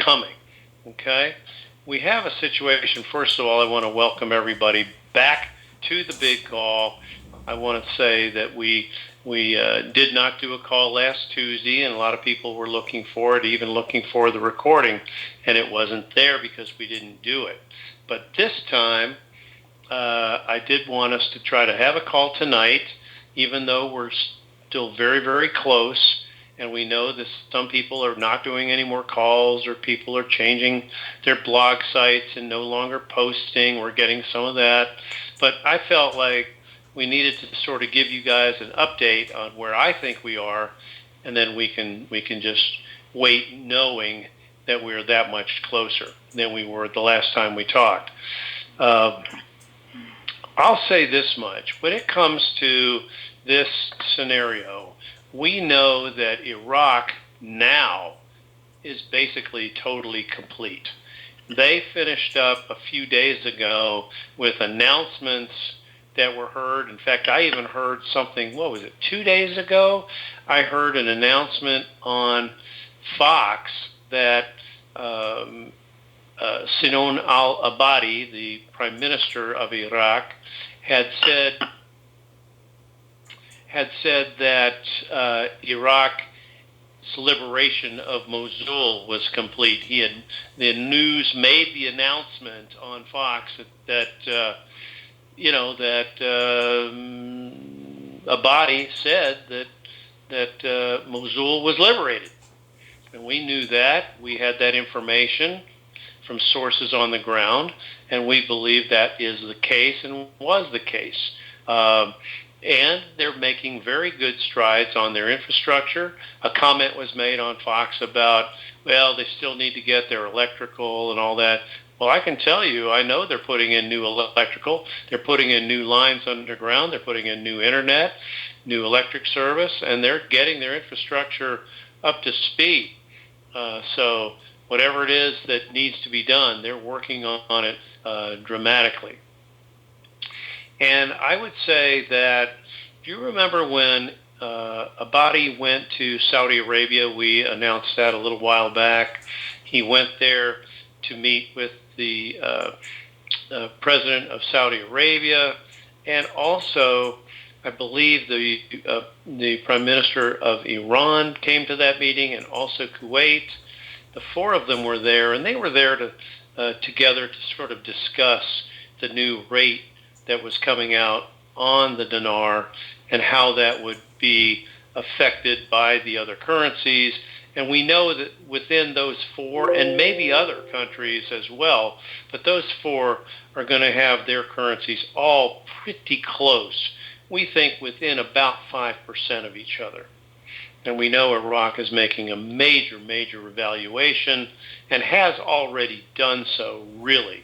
coming. Okay? We have a situation. First of all, I want to welcome everybody back to the big call. I want to say that we did not do a call last Tuesday, and a lot of people were looking for it, even looking for the recording, and it wasn't there because we didn't do it. But this time, I did want us to try to have a call tonight, even though we're still very, very close, and we know that some people are not doing any more calls, or people are changing their blog sites and no longer posting. We're getting some of that. But I felt like we needed to sort of give you guys an update on where I think we are, and then we can just wait knowing that we're that much closer than we were the last time we talked. I'll say this much. When it comes to this scenario, we know that Iraq now is basically totally complete. They finished up a few days ago with announcements that were heard. In fact, I even heard something, 2 days ago? I heard an announcement on Fox that Sinon al-Abadi, the prime minister of Iraq, had said that Iraq's liberation of Mosul was complete. The news made the announcement on Fox that Abadi said that Mosul was liberated, and we knew that. We had that information from sources on the ground, and we believe that is the case and was the case. And they're making very good strides on their infrastructure. A comment was made on Fox about, well, they still need to get their electrical and all that. Well, I can tell you, I know they're putting in new electrical. They're putting in new lines underground. They're putting in new internet, new electric service, and they're getting their infrastructure up to speed. So whatever it is that needs to be done, they're working on it dramatically. And I would say that, do you remember when Abadi went to Saudi Arabia? We announced that a little while back. He went there to meet with the president of Saudi Arabia, and also I believe the prime minister of Iran came to that meeting, and also Kuwait. The four of them were there, and they were there together to sort of discuss the new rate that was coming out on the dinar and how that would be affected by the other currencies. And we know that within those four, and maybe other countries as well, but those four are going to have their currencies all pretty close. We think within about 5% of each other. And we know Iraq is making a major, major evaluation, and has already done so, really,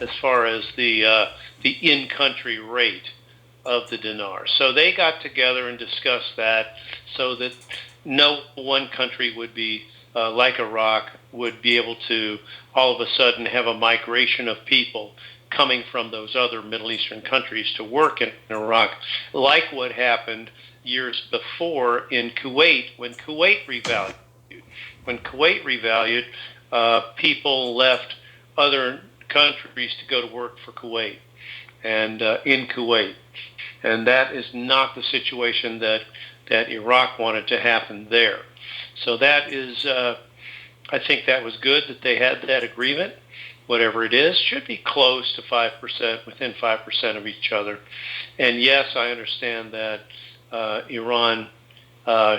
as far as the in-country rate of the dinar. So they got together and discussed that so that no one country would be, like Iraq, would be able to all of a sudden have a migration of people coming from those other Middle Eastern countries to work in Iraq, like what happened years before in Kuwait, when Kuwait revalued. When Kuwait revalued, people left other countries to go to work for Kuwait and in Kuwait. And that is not the situation that Iraq wanted to happen there. So that is, I think that was good that they had that agreement. Whatever it is, should be close to 5%, within 5% of each other. And yes, I understand that Iran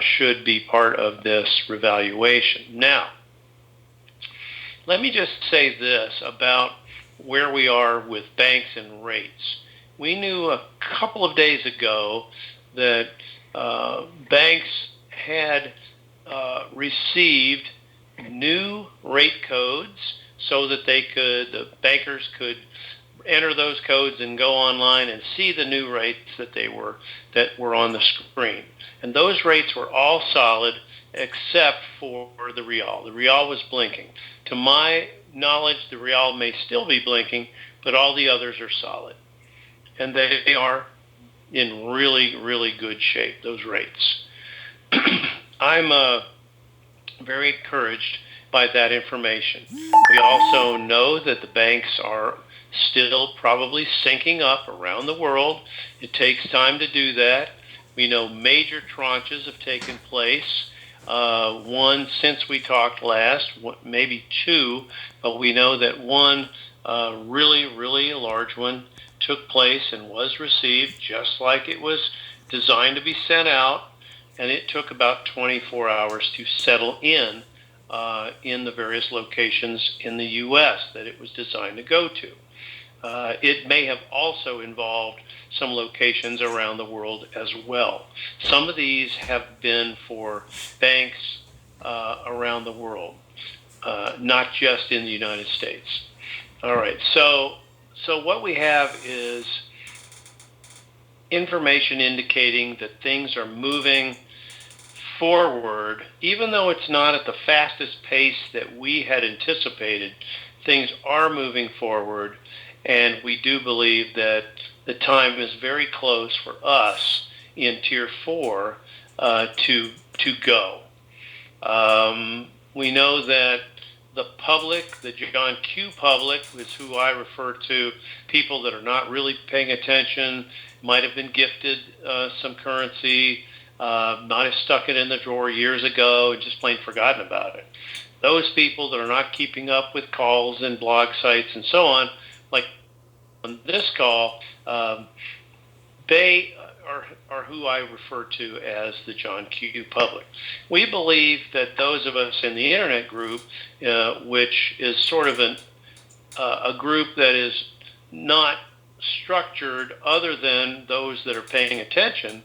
should be part of this revaluation. Now, let me just say this about where we are with banks and rates. We knew a couple of days ago that banks had received new rate codes so that the bankers could enter those codes and go online and see the new rates that were on the screen. And those rates were all solid except for the Rial. The Rial was blinking. To my knowledge, the Rial may still be blinking, but all the others are solid. And they are in really, really good shape, those rates. I'm very encouraged by that information. We also know that the banks are still probably syncing up around the world. It takes time to do that. We know major tranches have taken place. One since we talked last, maybe two, but we know that one really large one took place and was received just like it was designed to be sent out, and it took about 24 hours to settle in the various locations in the U.S. that it was designed to go to. It may have also involved some locations around the world as well. Some of these have been for banks around the world, not just in the United States. All right, so what we have is information indicating that things are moving forward, even though it's not at the fastest pace that we had anticipated. Things are moving forward, and we do believe that the time is very close for us in Tier 4 to go. We know that the public, the John Q public, is who I refer to, people that are not really paying attention, might have been gifted some currency, might have stuck it in the drawer years ago and just plain forgotten about it. Those people that are not keeping up with calls and blog sites and so on, like on this call, they are who I refer to as the John Q public. We believe that those of us in the internet group, which is sort of a group that is not structured other than those that are paying attention,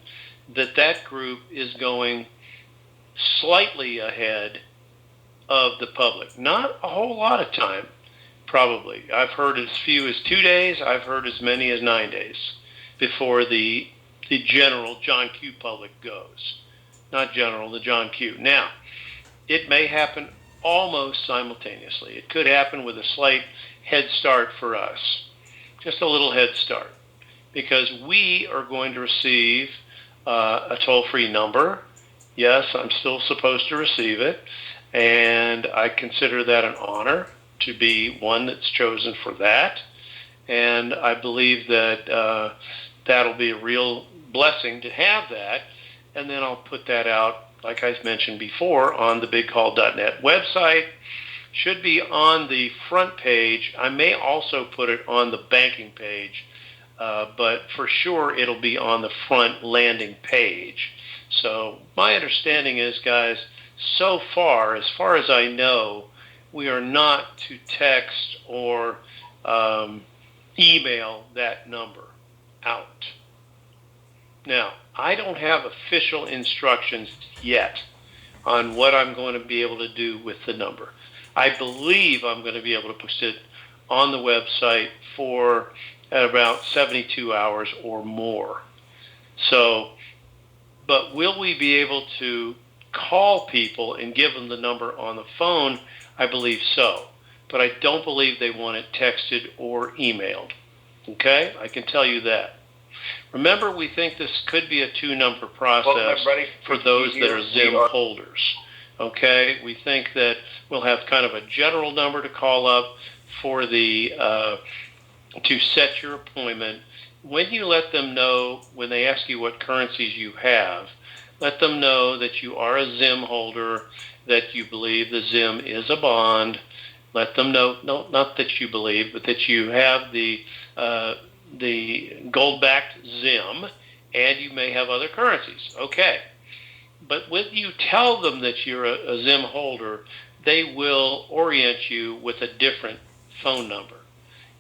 that group is going slightly ahead of the public. Not a whole lot of time, probably. I've heard as few as 2 days. I've heard as many as 9 days before the general John Q public goes. Not general, the John Q. Now, it may happen almost simultaneously. It could happen with a slight head start for us. Just a little head start. Because we are going to receive a toll-free number. Yes, I'm still supposed to receive it. And I consider that an honor to be one that's chosen for that. And I believe that that'll be a real blessing to have that. And then I'll put that out, like I mentioned before, on the BigCall.net website. Should be on the front page. I may also put it on the banking page, but for sure it'll be on the front landing page. So my understanding is, guys, so far as I know, we are not to text or email that number out. Now, I don't have official instructions yet on what I'm going to be able to do with the number. I believe I'm going to be able to post it on the website for about 72 hours or more. So, but will we be able to call people and give them the number on the phone? I believe so. But I don't believe they want it texted or emailed. Okay? I can tell you that. Remember, we think this could be a 2-number process for those that are Zim holders. Okay? We think that we'll have kind of a general number to call up for the to set your appointment. When you let them know, when they ask you what currencies you have, let them know that you are a Zim holder, that you believe the Zim is a bond. Let them know, no, not that you believe, but that you have the gold-backed Zim, and you may have other currencies. Okay. But when you tell them that you're a Zim holder, they will orient you with a different phone number.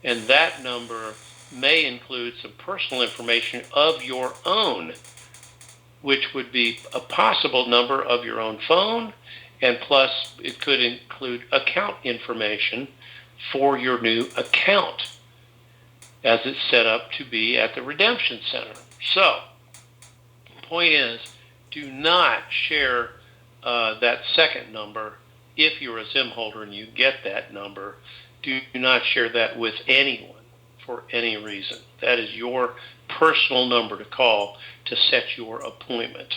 And that number may include some personal information of your own, which would be a possible number of your own phone, and plus it could include account information for your new account as it's set up to be at the Redemption Center. So, the point is, do not share that second number. If you're a Zim holder and you get that number, do not share that with anyone for any reason. That is your personal number to call to set your appointment.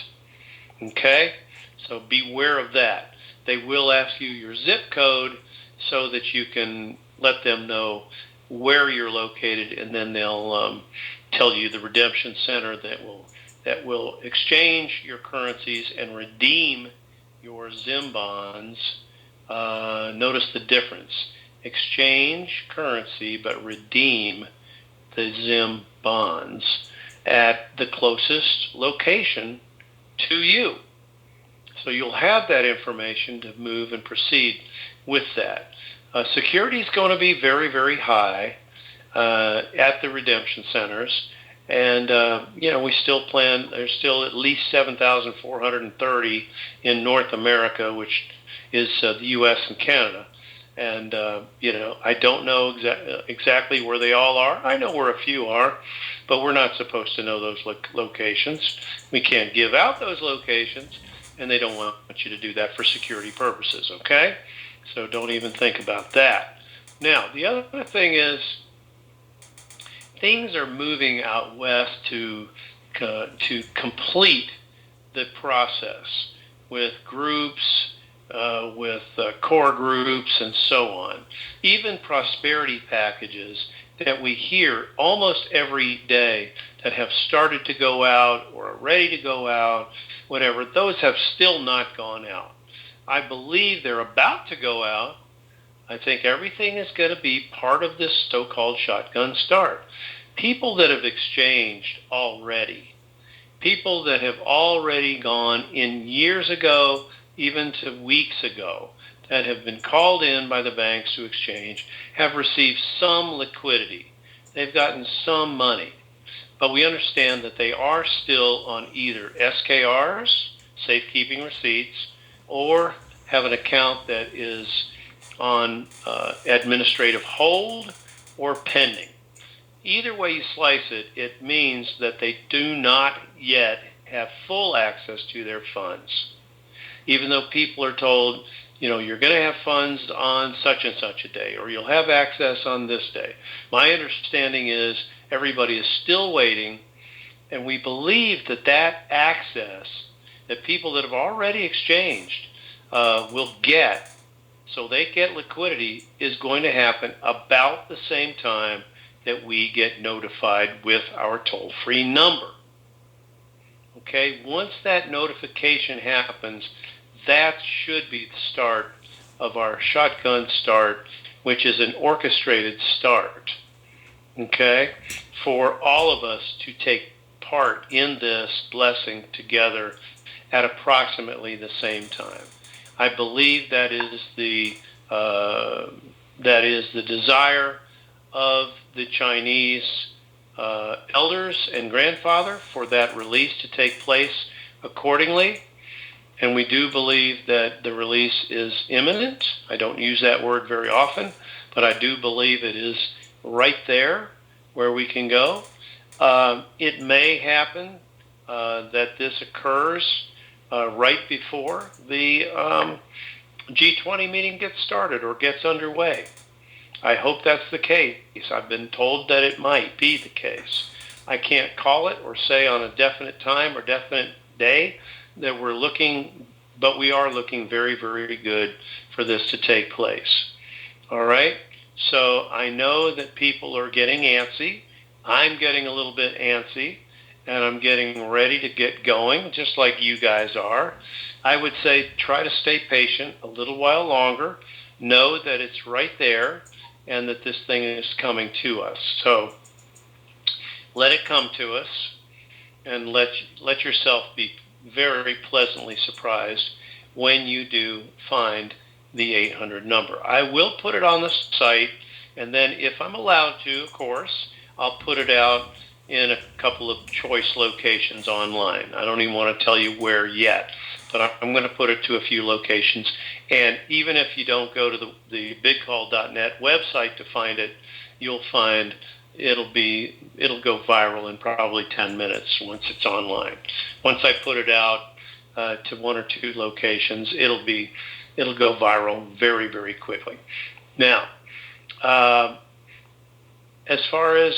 Okay? So beware of that. They will ask you your zip code so that you can let them know where you're located, and then they'll tell you the redemption center that will exchange your currencies and redeem your Zim bonds. Notice the difference. Exchange currency, but redeem the Zim bonds at the closest location to you. So you'll have that information to move and proceed with that. Security is going to be very, very high at the redemption centers. And, we still plan, there's still at least 7,430 in North America, which is the U.S. and Canada. And, I don't know exactly where they all are. I know where a few are, but we're not supposed to know those locations. We can't give out those locations, and they don't want you to do that for security purposes, okay? So don't even think about that. Now, the other thing is, things are moving out west to complete the process with groups, with core groups, and so on. Even prosperity packages that we hear almost every day that have started to go out or are ready to go out, whatever, those have still not gone out. I believe they're about to go out. I think everything is going to be part of this so-called shotgun start. People that have exchanged already, people that have already gone in years ago, even to weeks ago, that have been called in by the banks to exchange, have received some liquidity. They've gotten some money. But we understand that they are still on either SKRs, safekeeping receipts, or have an account that is on administrative hold or pending. Either way you slice it, it means that they do not yet have full access to their funds. Even though people are told, you're going to have funds on such and such a day, or you'll have access on this day. My understanding is everybody is still waiting, and we believe that access that people that have already exchanged will get, so they get liquidity, is going to happen about the same time that we get notified with our toll-free number. Okay, once that notification happens, that should be the start of our shotgun start, which is an orchestrated start, okay, for all of us to take part in this blessing together at approximately the same time. I believe that is the desire of the Chinese elders and grandfather for that release to take place accordingly. And we do believe that the release is imminent. I don't use that word very often, but I do believe it is right there where we can go. It may happen that this occurs right before the G20 meeting gets started or gets underway. I hope that's the case. I've been told that it might be the case. I can't call it or say on a definite time or definite day that we're looking, but we are looking very, very good for this to take place. All right? So I know that people are getting antsy. I'm getting a little bit antsy, and I'm getting ready to get going, just like you guys are. I would say try to stay patient a little while longer. Know that it's right there and that this thing is coming to us. So let it come to us, and let yourself be very pleasantly surprised when you do find the 800 number. I will put it on the site, and then if I'm allowed to, of course, I'll put it out in a couple of choice locations online. I don't even want to tell you where yet, but I'm going to put it to a few locations. And even if you don't go to the bigcall.net website to find it, you'll find it'll go viral in probably 10 minutes once it's online. Once I put it out to one or two locations, it'll go viral very, very quickly. Now, as far as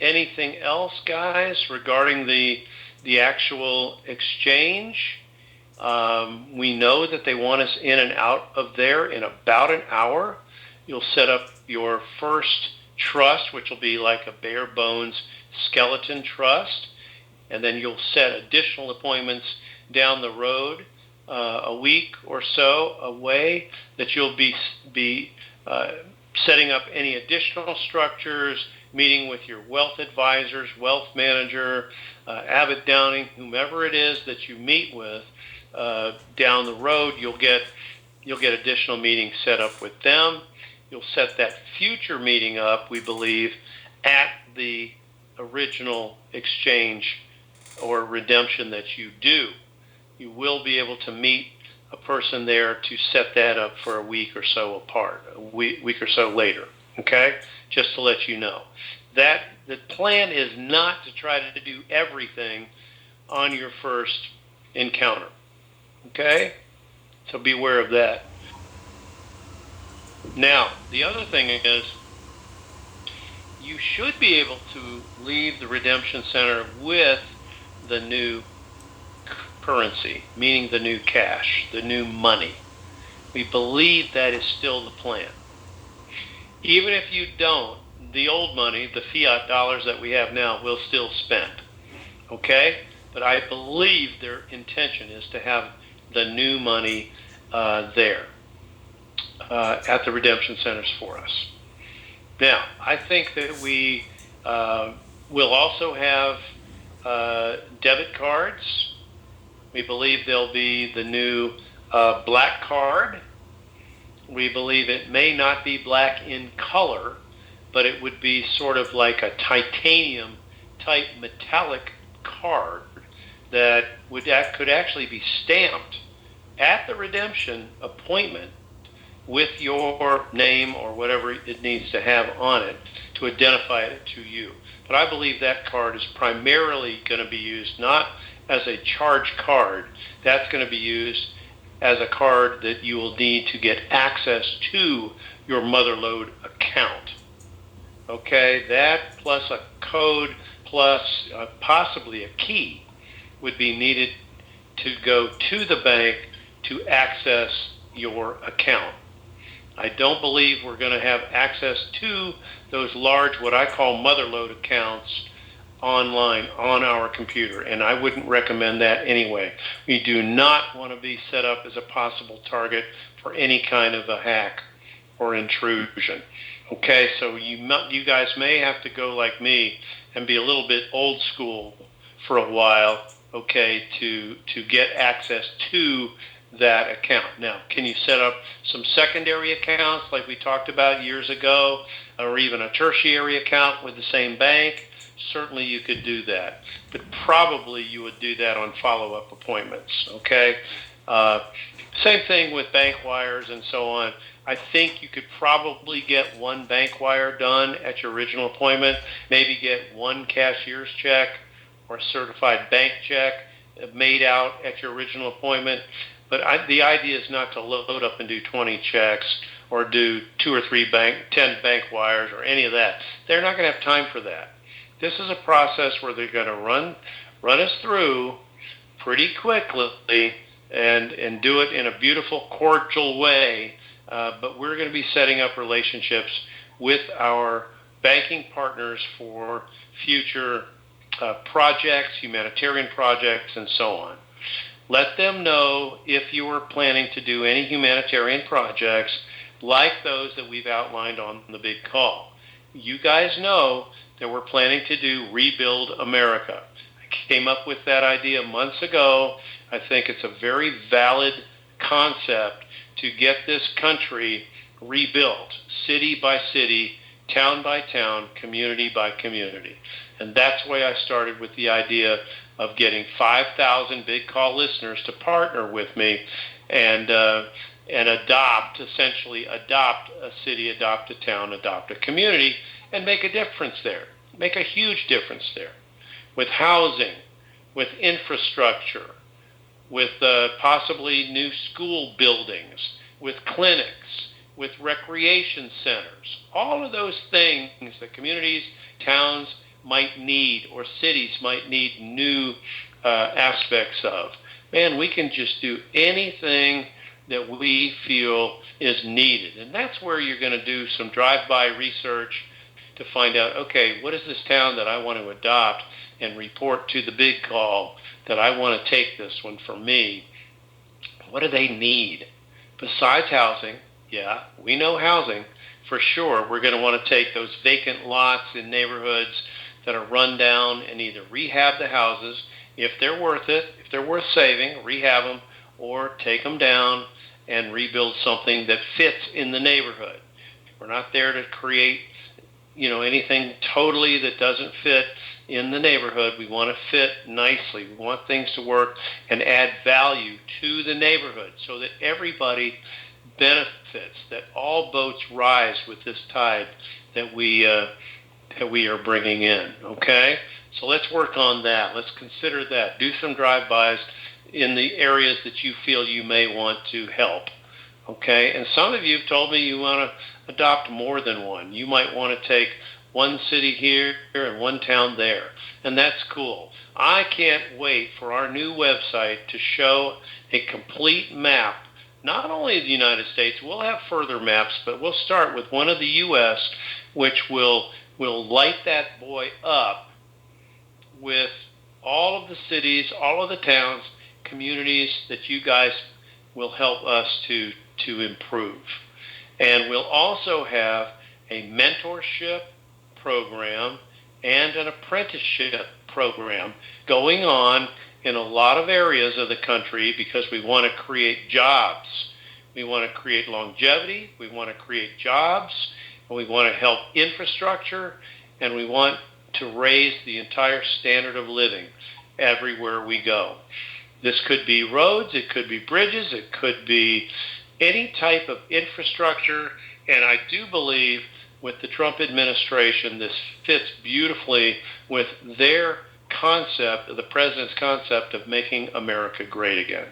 anything else, guys, regarding the actual exchange, We know that they want us in and out of there in about an hour. You'll set up your first trust, which will be like a bare bones skeleton trust, and then you'll set additional appointments down the road, a week or so away, that you'll be setting up any additional structures, meeting with your wealth advisors, wealth manager, Abbott Downing, whomever it is that you meet with down the road. You'll get additional meetings set up with them. You'll set that future meeting up, we believe, at the original exchange or redemption that you do. You will be able to meet a person there to set that up for a week or so apart, a week or so later, okay? Just to let you know. That the plan is not to try to do everything on your first encounter, okay? So be aware of that. Now, the other thing is, you should be able to leave the redemption center with the new currency, meaning the new cash, the new money. We believe that is still the plan. Even if you don't, the old money, the fiat dollars that we have now, will still spend. Okay? But I believe their intention is to have the new money there at the redemption centers for us. Now, I think that we will also have debit cards. We believe there'll be the new black card. We believe it may not be black in color, but it would be sort of like a titanium type metallic card that could actually be stamped at the redemption appointment with your name or whatever it needs to have on it to identify it to you. But I believe that card is primarily going to be used not as a charge card. That's going to be used as a card that you will need to get access to your Motherlode account. Okay, that plus a code plus possibly a key would be needed to go to the bank to access your account. I don't believe we're going to have access to those large, what I call Motherlode accounts online on our computer, and I wouldn't recommend that anyway. We do not want to be set up as a possible target for any kind of a hack or intrusion. Okay, so you guys may have to go like me and be a little bit old school for a while, okay, to get access to that account. Now, can you set up some secondary accounts like we talked about years ago, or even a tertiary account with the same bank? Certainly you could do that, but probably you would do that on follow-up appointments, okay? Same thing with bank wires and so on. I think you could probably get one bank wire done at your original appointment, maybe get one cashier's check or certified bank check made out at your original appointment. But the idea is not to load up and do 20 checks or do 2 or 3 10 bank wires or any of that. They're not going to have time for that. This is a process where they're going to run us through pretty quickly and do it in a beautiful, cordial way. But we're going to be setting up relationships with our banking partners for future projects, humanitarian projects, and so on. Let them know if you are planning to do any humanitarian projects like those that we've outlined on the big call. You guys know that we're planning to do Rebuild America. I came up with that idea months ago. I think it's a very valid concept to get this country rebuilt, city by city, town by town, community by community. And that's why I started with the idea of getting 5,000 Big Call listeners to partner with me and adopt a city, adopt a town, adopt a community, and make a difference there. Make a huge difference there with housing, with infrastructure, with possibly new school buildings, with clinics, with recreation centers. All of those things that communities, towns might need, or cities might need new aspects of. man, we can just do anything that we feel is needed. And that's where you're going to do some drive-by research to find out, okay, what is this town that I want to adopt, and report to the big call that I want to take this one for me. What do they need? Besides housing, yeah, we know housing for sure. We're going to want to take those vacant lots in neighborhoods that are run down and either rehab the houses if they're worth it, if they're worth saving, rehab them, or take them down and rebuild something that fits in the neighborhood. We're not there to create, anything totally that doesn't fit in the neighborhood. We want to fit nicely. We want things to work and add value to the neighborhood so that everybody benefits, that all boats rise with this tide that we are bringing in. Okay, so let's work on that. Let's consider that. Do some drive-bys in the areas that you feel you may want to help. Okay, and some of you have told me you want to adopt more than one. You might want to take one city here and one town there, and that's cool. I can't wait for our new website to show a complete map, not only of the United States. We'll have further maps, but we'll start with one of the U.S., which will light that boy up with all of the cities, all of the towns, communities that you guys will help us to improve. And we'll also have a mentorship program and an apprenticeship program going on in a lot of areas of the country because we want to create jobs. We want to create longevity. We want to create jobs. And we want to help infrastructure. And we want to raise the entire standard of living everywhere we go. This could be roads, it could be bridges, it could be any type of infrastructure. And I do believe with the Trump administration, this fits beautifully with their concept, the president's concept of making America great again,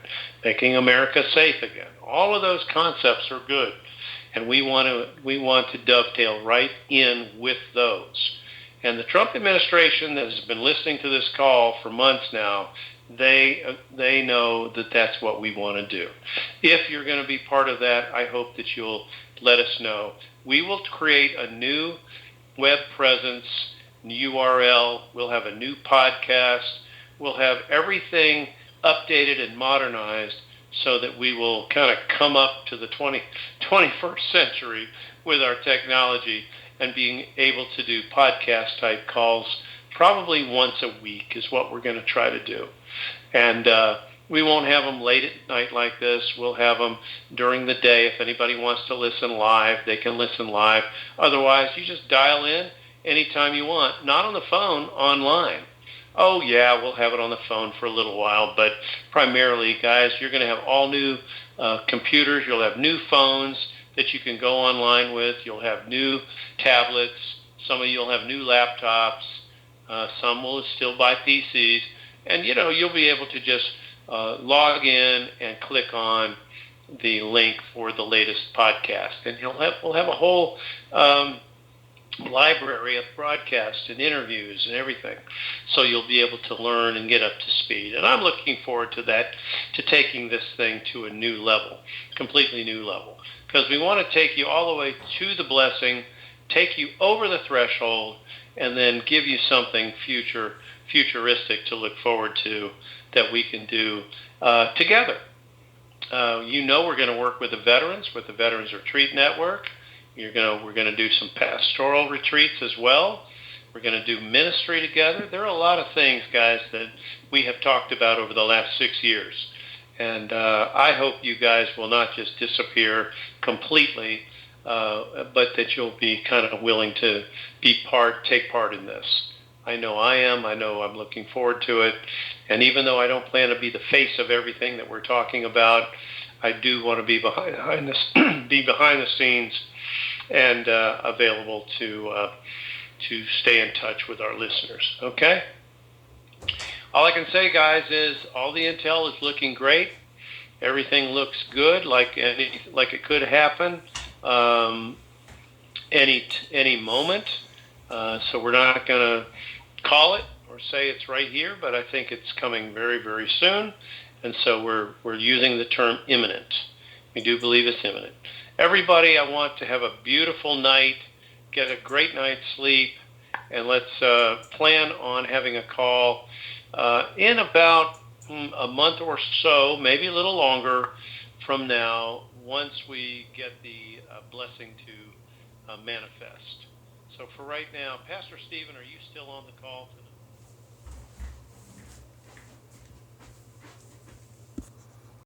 making America safe again. All of those concepts are good. And we want to dovetail right in with those. And the Trump administration that has been listening to this call for months now, they know that that's what we want to do. If you're going to be part of that, I hope that you'll let us know. We will create a new web presence, URL. We'll have a new podcast. We'll have everything updated and modernized so that we will kind of come up to the 21st century with our technology and being able to do podcast type calls probably once a week is what we're going to try to do. And we won't have them late at night like this. We'll have them during the day. If anybody wants to listen live, they can listen live. Otherwise, you just dial in anytime you want. Not on the phone, online. Oh, yeah, we'll have it on the phone for a little while. But primarily, guys, you're going to have all new computers. You'll have new phones that you can go online with. You'll have new tablets. Some of you will have new laptops. Some will still buy PCs. And, you'll be able to just log in and click on the link for the latest podcast. And we'll have a whole library of broadcasts and interviews and everything. So you'll be able to learn and get up to speed. And I'm looking forward to that, to taking this thing to a new level, completely new level. Because we want to take you all the way to the blessing, take you over the threshold, and then give you something futuristic to look forward to that we can do together. We're going to work with the Veterans Retreat Network. We're going to do some pastoral retreats as well. We're going to do ministry together. There are a lot of things, guys, that we have talked about over the last 6 years. And I hope you guys will not just disappear completely, but that you'll be kind of willing to take part in this. I know I am. I know I'm looking forward to it. And even though I don't plan to be the face of everything that we're talking about, I do want to be behind the scenes and available to stay in touch with our listeners. Okay? All I can say, guys, is all the intel is looking great. Everything looks good, like it could happen any moment. So we're not going to call it or say it's right here, but I think it's coming very, very soon. And so we're using the term imminent. We do believe it's imminent. Everybody, I want to have a beautiful night, get a great night's sleep, and let's plan on having a call in about a month or so, maybe a little longer from now, once we get the blessing to manifest. So for right now, Pastor Stephen, are you still on the call tonight?